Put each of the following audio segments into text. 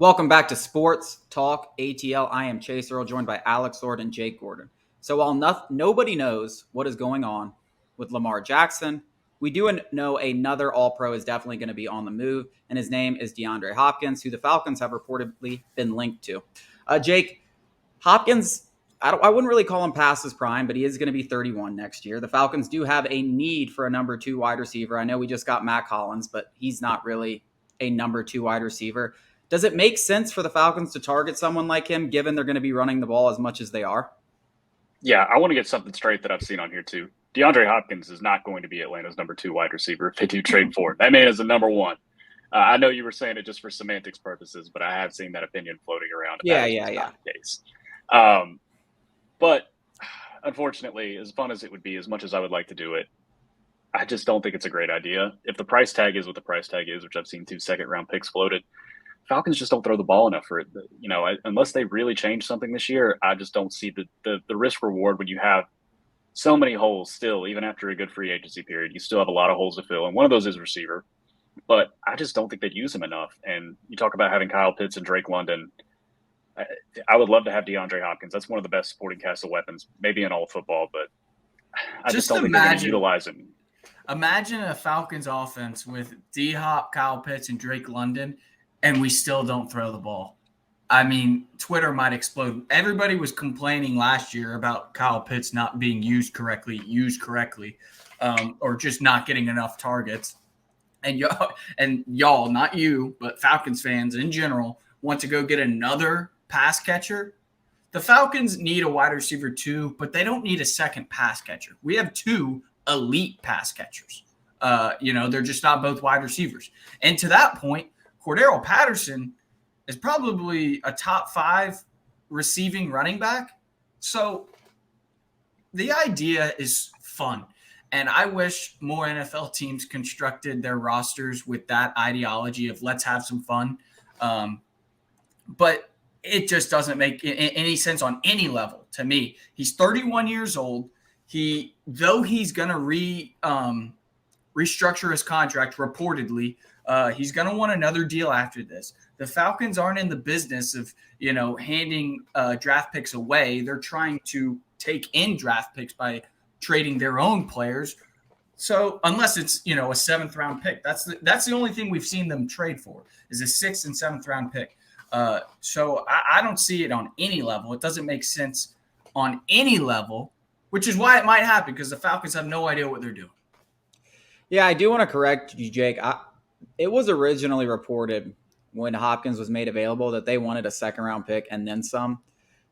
Welcome back to Sports Talk ATL. I am Chase Earl, joined by Alex Lord and Jake Gordon. So while nobody knows what is going on with Lamar Jackson, we do know another All-Pro is definitely going to be on the move, and his name is DeAndre Hopkins, who the Falcons have reportedly been linked to. Jake, Hopkins, I wouldn't really call him past his prime, but he is going to be 31 next year. The Falcons do have a need for a number 2 wide receiver. I know we just got Matt Collins, but he's not really a number 2 wide receiver. Does it make sense for the Falcons to target someone like him, given they're going to be running the ball as much as they are? Yeah, I want to get something straight that I've seen on here too. DeAndre Hopkins is not going to be Atlanta's number 2 wide receiver if they do trade for him. That man is the number 1. I know you were saying it just for semantics purposes, but I have seen that opinion floating around. Yeah. Not the case. But unfortunately, as fun as it would be, as much as I would like to do it, I just don't think it's a great idea. If the price tag is what the price tag is, which I've seen 2 second-round picks floated, Falcons just don't throw the ball enough for it. Unless they really change something this year, I just don't see the risk reward when you have so many holes still, even after a good free agency period. You still have a lot of holes to fill, and one of those is receiver. But I just don't think they'd use him enough. And you talk about having Kyle Pitts and Drake London. I would love to have DeAndre Hopkins. That's one of the best sporting cast of weapons, maybe in all of football, but I just don't think they're going to utilize him. Imagine a Falcons offense with D-Hop, Kyle Pitts, and Drake London, and we still don't throw the ball. I mean, Twitter might explode. Everybody was complaining last year about Kyle Pitts not being used correctly, or just not getting enough targets. And y'all, not you, but Falcons fans in general, want to go get another pass catcher. The Falcons need a wide receiver too, but they don't need a second pass catcher. We have 2 elite pass catchers. They're just not both wide receivers. And to that point, Cordero Patterson is probably a top 5 receiving running back. So the idea is fun. And I wish more NFL teams constructed their rosters with that ideology of let's have some fun. But it just doesn't make any sense on any level to me. He's 31 years old. Though he's going to restructure his contract reportedly, he's going to want another deal after this. The Falcons aren't in the business of, handing draft picks away. They're trying to take in draft picks by trading their own players. So unless it's, a 7th round pick, that's the only thing we've seen them trade for is a 6th and 7th round pick. So I don't see it on any level. It doesn't make sense on any level, which is why it might happen because the Falcons have no idea what they're doing. Yeah, I do want to correct you, Jake. It was originally reported when Hopkins was made available that they wanted a 2nd round pick and then some.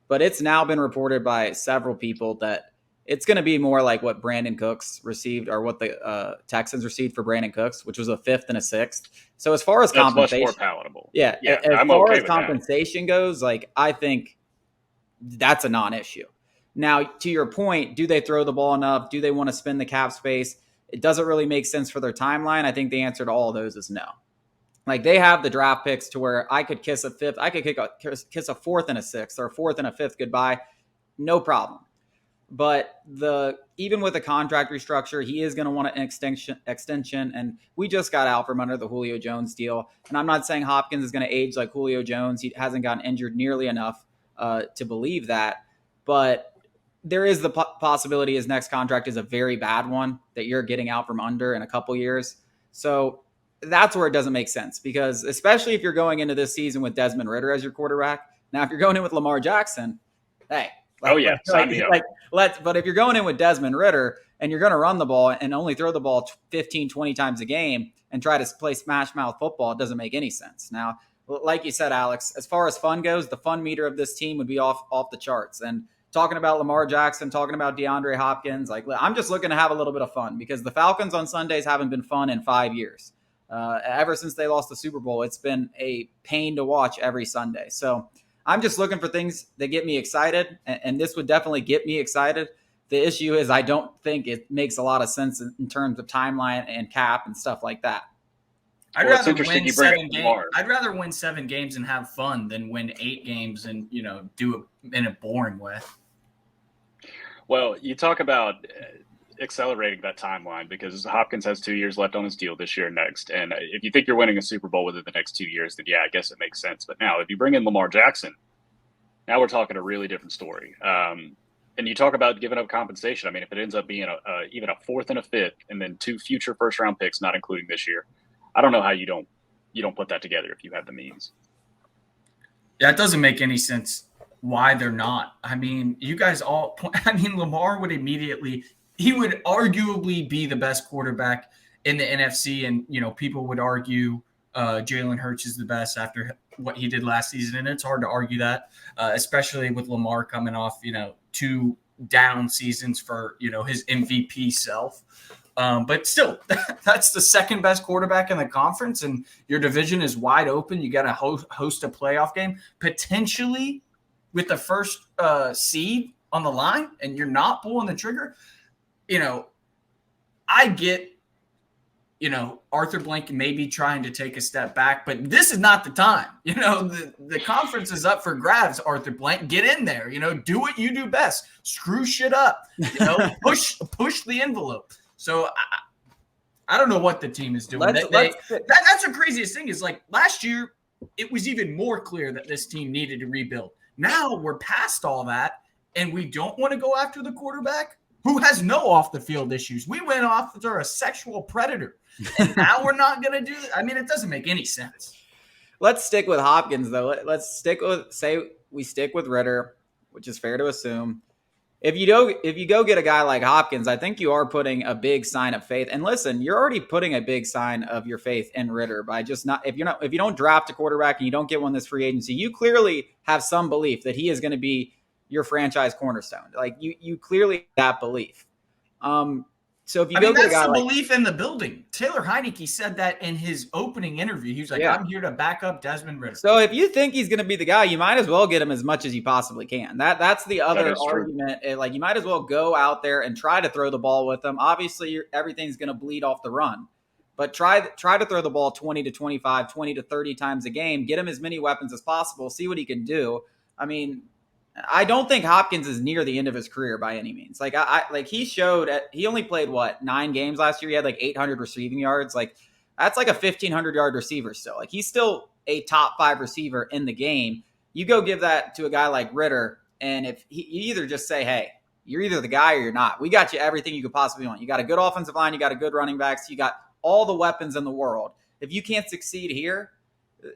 But it's now been reported by several people that it's going to be more like what Brandon Cooks received or what the Texans received for Brandon Cooks, which was a 5th and a 6th. So as far as that's compensation, much more palatable. Yeah, as far as compensation goes, I think that's a non-issue. Now, to your point, do they throw the ball enough? Do they want to spend the cap space? It doesn't really make sense for their timeline. I think the answer to all of those is no. They have the draft picks to where I could kiss a 5th. I could kiss a 4th and a 6th or a 4th and a 5th goodbye. No problem. But even with the contract restructure, he is going to want an extension. And we just got out from under the Julio Jones deal. And I'm not saying Hopkins is going to age like Julio Jones. He hasn't gotten injured nearly enough to believe that. But there is the possibility his next contract is a very bad one that you're getting out from under in a couple years. So that's where it doesn't make sense because especially if you're going into this season with Desmond Ridder as your quarterback. Now, if you're going in with Lamar Jackson, hey. But if you're going in with Desmond Ridder and you're going to run the ball and only throw the ball 15, 20 times a game and try to play smash mouth football, it doesn't make any sense. Now, like you said, Alex, as far as fun goes, the fun meter of this team would be off the charts. And talking about Lamar Jackson, talking about DeAndre Hopkins, I'm just looking to have a little bit of fun because the Falcons on Sundays haven't been fun in 5 years. Ever since they lost the Super Bowl, it's been a pain to watch every Sunday. So I'm just looking for things that get me excited, and this would definitely get me excited. The issue is I don't think it makes a lot of sense in terms of timeline and cap and stuff like that. I'd rather win 7 games and have fun than win 8 games and, do it in a boring way. Well, you talk about accelerating that timeline because Hopkins has 2 years left on his deal this year and next. And if you think you're winning a Super Bowl within the next 2 years, then yeah, I guess it makes sense. But now if you bring in Lamar Jackson, now we're talking a really different story. And you talk about giving up compensation. I mean, if it ends up being even a fourth and a fifth, and then 2 future first-round picks, not including this year, I don't know how you don't put that together if you have the means. Yeah, it doesn't make any sense why they're not. I mean, you guys all – I mean, Lamar would immediately – he would arguably be the best quarterback in the NFC, and, people would argue Jalen Hurts is the best after what he did last season, and it's hard to argue that, especially with Lamar coming off, 2 down seasons for, his MVP self. But still, that's the second best quarterback in the conference, and your division is wide open. You got to host a playoff game, potentially with the first seed on the line, and you're not pulling the trigger. I get, Arthur Blank may be trying to take a step back, but this is not the time. The conference is up for grabs, Arthur Blank. Get in there, do what you do best. Screw shit up, push the envelope. So I don't know what the team is doing. That's the craziest thing is, like, last year, it was even more clear that this team needed to rebuild. Now we're past all that, and we don't want to go after the quarterback who has no off-the-field issues. We went after a sexual predator, and now we're not going to do it. I mean, it doesn't make any sense. Let's stick with Hopkins, though. Let's stick with Ritter, which is fair to assume. If you go get a guy like Hopkins, I think you are putting a big sign of faith. And listen, you're already putting a big sign of your faith in Ritter by just if you don't draft a quarterback and you don't get one this free agency, you clearly have some belief that he is going to be your franchise cornerstone. Like you clearly have that belief. So if you go get a guy that's the belief in the building. Taylor Heineke said that in his opening interview. He was like, I'm here to back up Desmond Ritter. So if you think he's going to be the guy, you might as well get him as much as you possibly can. That's the other argument. Like, you might as well go out there and try to throw the ball with him. Obviously, everything's going to bleed off the run. But try to throw the ball 20 to 25, 20 to 30 times a game. Get him as many weapons as possible. See what he can do. I mean, I don't think Hopkins is near the end of his career by any means. Like he showed he only played 9 games last year. He had 800 receiving yards. Like, that's like a 1,500 yard receiver still. Like, he's still a top 5 receiver in the game. You go give that to a guy like Ritter, and if you either just say, hey, you're either the guy or you're not. We got you everything you could possibly want. You got a good offensive line. You got a good running backs. You got all the weapons in the world. If you can't succeed here,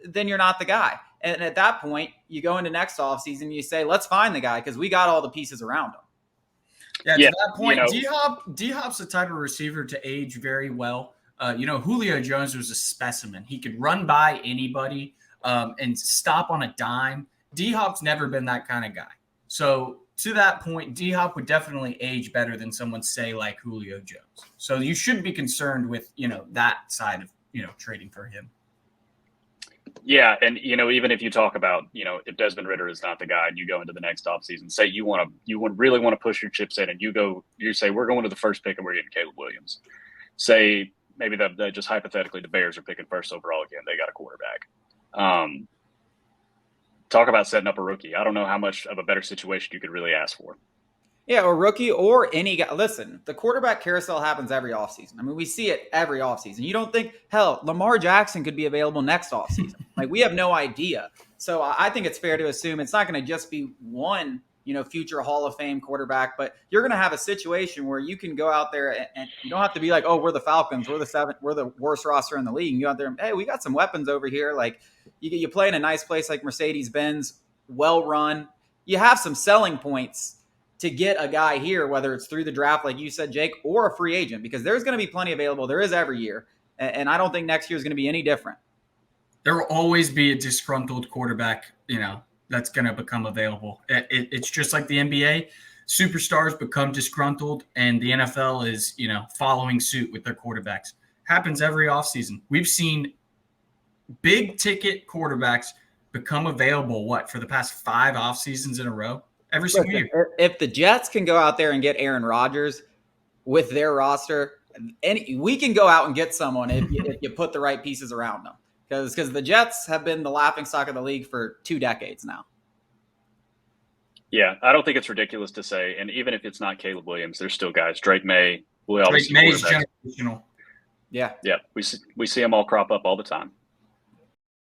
then you're not the guy. And at that point, you go into next offseason, you say, let's find the guy because we got all the pieces around him. Yeah, to that point, D-Hop's the type of receiver to age very well. Julio Jones was a specimen. He could run by anybody and stop on a dime. D-Hop's never been that kind of guy. So to that point, D-Hop would definitely age better than someone, say, like Julio Jones. So you shouldn't be concerned with, that side of, trading for him. Yeah, and even if you talk about if Desmond Ritter is not the guy, and you go into the next offseason, say you really want to push your chips in, and you say we're going to the first pick and we're getting Caleb Williams. Say maybe that just hypothetically the Bears are picking first overall again. They got a quarterback. Talk about setting up a rookie. I don't know how much of a better situation you could really ask for. Yeah, or rookie or any guy. Listen, the quarterback carousel happens every offseason. I mean, we see it every offseason. You don't think, hell, Lamar Jackson could be available next offseason. Like, we have no idea. So I think it's fair to assume it's not going to just be one, future Hall of Fame quarterback, but you're going to have a situation where you can go out there and you don't have to be like, oh, we're the Falcons, we're the worst roster in the league. And you go out there and, hey, we got some weapons over here. Like, you play in a nice place like Mercedes-Benz, well run. You have some selling points to get a guy here, whether it's through the draft, like you said, Jake, or a free agent, because there's going to be plenty available. There is every year. And I don't think next year is going to be any different. There will always be a disgruntled quarterback, that's going to become available. It's just like the NBA. Superstars become disgruntled, and the NFL is, following suit with their quarterbacks. Happens every offseason. We've seen big ticket quarterbacks become available, for the past 5 off seasons in a row? Every single year. If the Jets can go out there and get Aaron Rodgers with their roster, we can go out and get someone if you put the right pieces around them. Because the Jets have been the laughingstock of the league for 2 decades now. Yeah, I don't think it's ridiculous to say, and even if it's not Caleb Williams, there's still guys, Drake May, We always Drake May's quarterbacks. generational. Yeah. Yeah, we see them all crop up all the time.